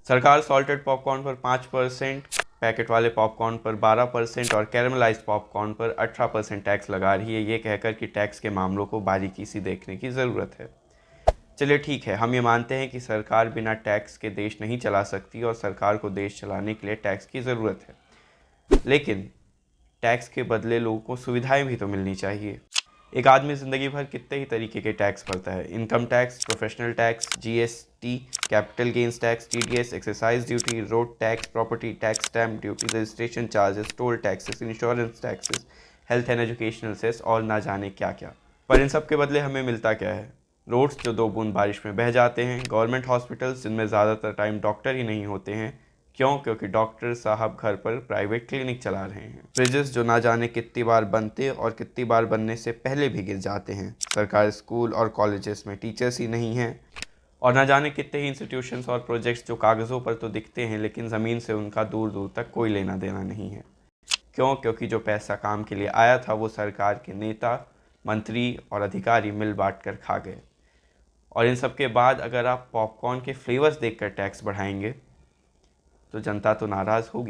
सरकार salted popcorn पर 5%, packet वाले पॉपकॉर्न पर 12% और कैरमलाइज्ड पॉपकॉर्न पर 18% टैक्स लगा रही है, ये कहकर कि टैक्स के मामलों को बारीकी से देखने की ज़रूरत है। चलिए ठीक है, हम ये मानते हैं कि सरकार बिना टैक्स के देश नहीं चला सकती और सरकार को देश चलाने के लिए टैक्स की ज़रूरत है, लेकिन टैक्स के बदले लोगों को सुविधाएं भी तो मिलनी चाहिए। एक आदमी ज़िंदगी भर कितने ही तरीके के टैक्स भरता है। Income tax, professional tax, GST, capital gains tax, TDS, excise duty, road tax, property tax, stamp duty, registration charges, toll taxes, insurance taxes, health and educational cess और ना जाने क्या क्या। पर इन सब के बदले हमें मिलता क्या है? रोड्स जो 2 बूंद बारिश में बह जाते हैं, गवर्नमेंट हॉस्पिटल्स जिनमें ज़्यादातर टाइम डॉक्टर ही नहीं होते हैं। क्यों? क्योंकि डॉक्टर साहब घर पर प्राइवेट क्लिनिक चला रहे हैं। ब्रिजेस जो ना जाने कितनी बार बनते और कितनी बार बनने से पहले भी गिर जाते हैं। सरकारी स्कूल और कॉलेजेस में टीचर्स ही नहीं हैं। और ना जाने कितने ही इंस्टीट्यूशंस और प्रोजेक्ट्स जो कागज़ों पर तो दिखते हैं, लेकिन ज़मीन से उनका दूर दूर तक कोई लेना देना नहीं है। क्यों? क्योंकि जो पैसा काम के लिए आया था वो सरकार के नेता, मंत्री और अधिकारी मिल बांट कर खा गए। और इन सब के बाद अगर आप पॉपकॉर्न के फ्लेवर्स देखकर टैक्स बढ़ाएंगे तो जनता तो नाराज़ होगी।